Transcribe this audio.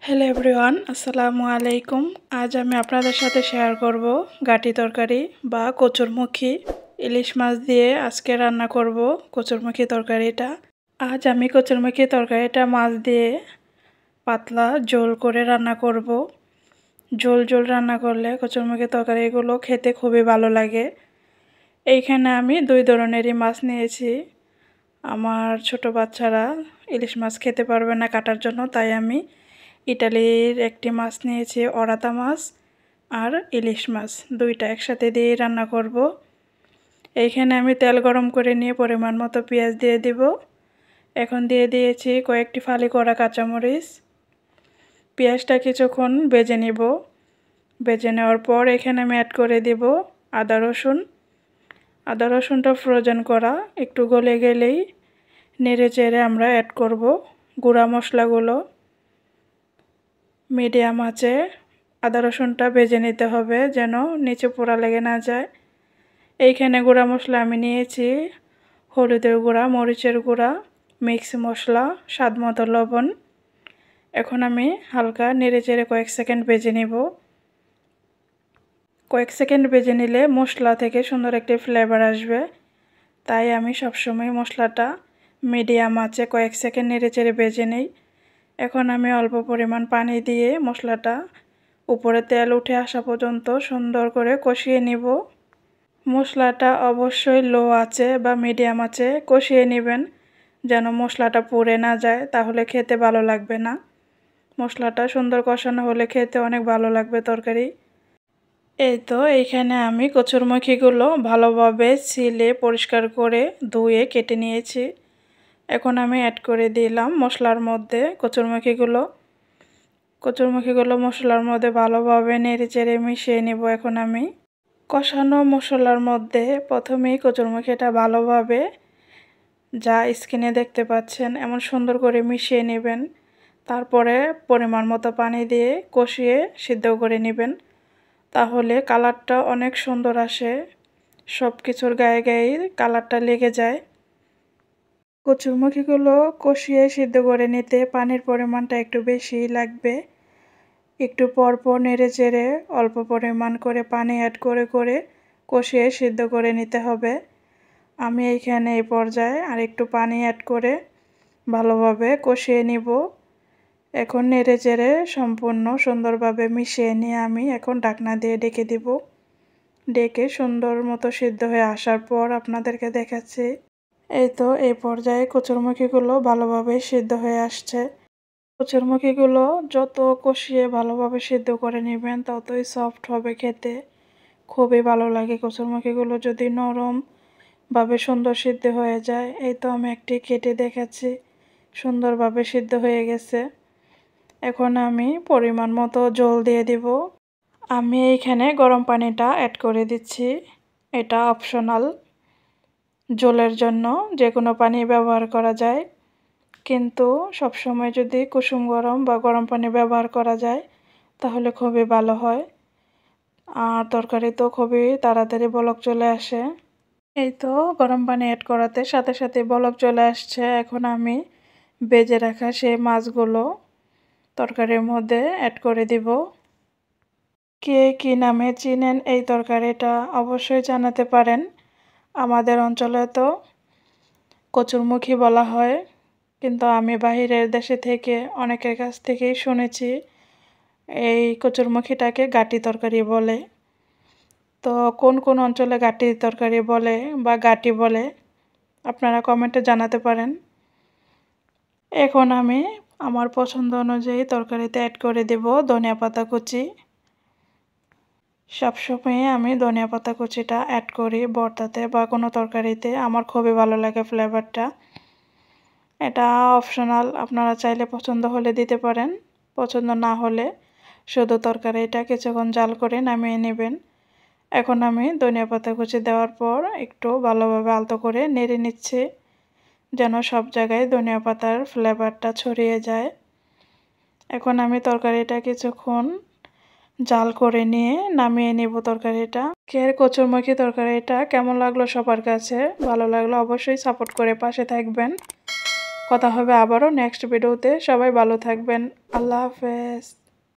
Hello everyone, আসসালামু আলাইকুম। আজ আমি আপনাদের সাথে শেয়ার করব গাটি তরকারি বা কচুরমুখী ইলিশ মাছ দিয়ে আজকে রান্না করব কচুরমুখী তরকারিটা। আজ আমি কচুরমুখী তরকারিটা মাছ দিয়ে পাতলা ঝোল করে রান্না করব। ঝোল ঝোল রান্না করলে কচুরমুখী তরকারিগুলো খেতে খুবই ভালো লাগে। এইখানে আমি দুই ধরনেরই মাছ নিয়েছি। আমার ছোট বাচ্চারা ইলিশ মাছ খেতে পারবে না কাটার জন্য, তাই আমি ইটালির একটি মাছ নিয়েছি, অরাতা মাছ আর ইলিশ মাছ, দুইটা একসাথে দিয়ে রান্না করব। এইখানে আমি তেল গরম করে নিয়ে পরিমাণ মতো পেঁয়াজ দিয়ে দিব। এখন দিয়ে দিয়েছি কয়েকটি ফালি করা কাঁচামরিচ। পেঁয়াজটা কিছুক্ষণ ভেজে নিব। ভেজে নেওয়ার পর এখানে আমি অ্যাড করে দিব আদা রসুন। আদা রসুনটা ফ্রোজেন করা, একটু গলে গেলেই নেড়ে চেড়ে আমরা অ্যাড করব গুঁড়া মশলাগুলো। মিডিয়াম আঁচে আদা রসুনটা ভেজে নিতে হবে যেন নিচে পোড়া লেগে না যায়। এইখানে গুঁড়া মশলা আমি নিয়েছি হলুদের গুঁড়া, মরিচের গুঁড়া, মিক্স মশলা, স্বাদ মতো লবণ। এখন আমি হালকা নেড়ে চেড়ে কয়েক সেকেন্ড ভেজে নিব। কয়েক সেকেন্ড ভেজে নিলে মশলা থেকে সুন্দর একটি ফ্লেভার আসবে, তাই আমি সবসময় মশলাটা মিডিয়াম আঁচে কয়েক সেকেন্ড নেড়ে চেড়ে ভেজে নিই। এখন আমি অল্প পরিমাণ পানি দিয়ে মশলাটা উপরে তেল উঠে আসা পর্যন্ত সুন্দর করে কষিয়ে নিব। মশলাটা অবশ্যই লো আঁচে বা মিডিয়াম আঁচে কষিয়ে নেবেন যেন মশলাটা পুড়ে না যায়, তাহলে খেতে ভালো লাগবে না। মশলাটা সুন্দর কষানো হলে খেতে অনেক ভালো লাগবে তরকারি। এই তো এইখানে আমি কচুরমুখীগুলো ভালোভাবে ছিলে পরিষ্কার করে ধুয়ে কেটে নিয়েছি। এখন আমি অ্যাড করে দিলাম মশলার মধ্যে কচুরমুখীগুলো মশলার মধ্যে ভালোভাবে নেড়ে চেড়ে মিশিয়ে নেব। এখন আমি কষানো মশলার মধ্যে প্রথমেই কচুরমুখীটা ভালোভাবে যা স্ক্রিনে দেখতে পাচ্ছেন এমন সুন্দর করে মিশিয়ে নেবেন। তারপরে পরিমাণ মতো পানি দিয়ে কষিয়ে সিদ্ধ করে নেবেন, তাহলে কালারটা অনেক সুন্দর আসে, সব কিছুর গায়ে গায়ে কালারটা লেগে যায়। কচুরমুখীগুলো কষিয়ে সিদ্ধ করে নিতে পানির পরিমাণটা একটু বেশি লাগবে। একটু পরপর নেড়ে চেড়ে অল্প পরিমাণ করে পানি অ্যাড করে করে কষিয়ে সিদ্ধ করে নিতে হবে। আমি এইখানে এই পর্যায়ে আর একটু পানি অ্যাড করে ভালোভাবে কষিয়ে নিব। এখন নেড়ে চেড়ে সম্পূর্ণ সুন্দরভাবে মিশিয়ে নিয়ে আমি এখন ঢাকনা দিয়ে ডেকে দিব। ডেকে সুন্দর মতো সিদ্ধ হয়ে আসার পর আপনাদেরকে দেখাচ্ছি। এই তো এই পর্যায়ে কচুরমুখীগুলো ভালোভাবে সিদ্ধ হয়ে আসছে। কচুরমুখীগুলো যত কষিয়ে ভালোভাবে সিদ্ধ করে নেবেন ততই সফট হবে খেতে, খুবই ভালো লাগে। কচুরমুখীগুলো যদি নরমভাবে সুন্দর সিদ্ধ হয়ে যায়, এই তো আমি একটি কেটে দেখাচ্ছি, সুন্দরভাবে সিদ্ধ হয়ে গেছে। এখন আমি পরিমাণ মতো জল দিয়ে দিব। আমি এইখানে গরম পানিটা অ্যাড করে দিচ্ছি, এটা অপশনাল। জলের জন্য যে কোনো পানি ব্যবহার করা যায়, কিন্তু সবসময় যদি কুসুম গরম বা গরম পানি ব্যবহার করা যায় তাহলে খুবই ভালো হয়, আর তরকারি তো খুবই তাড়াতাড়ি বলক চলে আসে। এই তো গরম পানি অ্যাড করাতে সাথে সাথে বলক চলে আসছে। এখন আমি ভেজে রাখা সেই মাছগুলো তরকারির মধ্যে অ্যাড করে দিব। কে কী নামে চিনেন এই তরকারিটা অবশ্যই জানাতে পারেন। আমাদের অঞ্চলে তো কচুরমুখী বলা হয়, কিন্তু আমি বাহিরের দেশে থেকে অনেকের কাছ থেকেই শুনেছি এই কচুরমুখীটাকে গাটি তরকারি বলে। তো কোন কোন অঞ্চলে গাটি তরকারি বলে বা গাটি বলে আপনারা কমেন্টে জানাতে পারেন। এখন আমি আমার পছন্দ অনুযায়ী তরকারিতে অ্যাড করে দেব ধনিয়া পাতা কুচি। সবসময় আমি ধনিয়া পাতা কুচিটা অ্যাড করি ভর্তাতে বা কোনো তরকারিতে, আমার খুবই ভালো লাগে ফ্লেভারটা। এটা অপশনাল, আপনারা চাইলে পছন্দ হলে দিতে পারেন, পছন্দ না হলে শুধু তরকারিটা কিছুক্ষণ জাল করে নামিয়ে নেবেন। এখন আমি ধনিয়া পাতা কুচি দেওয়ার পর একটু ভালোভাবে আলতো করে নেড়ে নিচ্ছি যেন সব জায়গায় ধনিয়া পাতার ফ্লেভারটা ছড়িয়ে যায়। এখন আমি তরকারিটা কিছুক্ষণ জাল করে নিয়ে নামিয়ে নেব তরকারিটা। কচুরমুখী তরকারিটা কেমন লাগলো সবার কাছে? ভালো লাগলো অবশ্যই সাপোর্ট করে পাশে থাকবেন। কথা হবে আবারও নেক্সট ভিডিওতে। সবাই ভালো থাকবেন। আল্লাহ হাফেজ।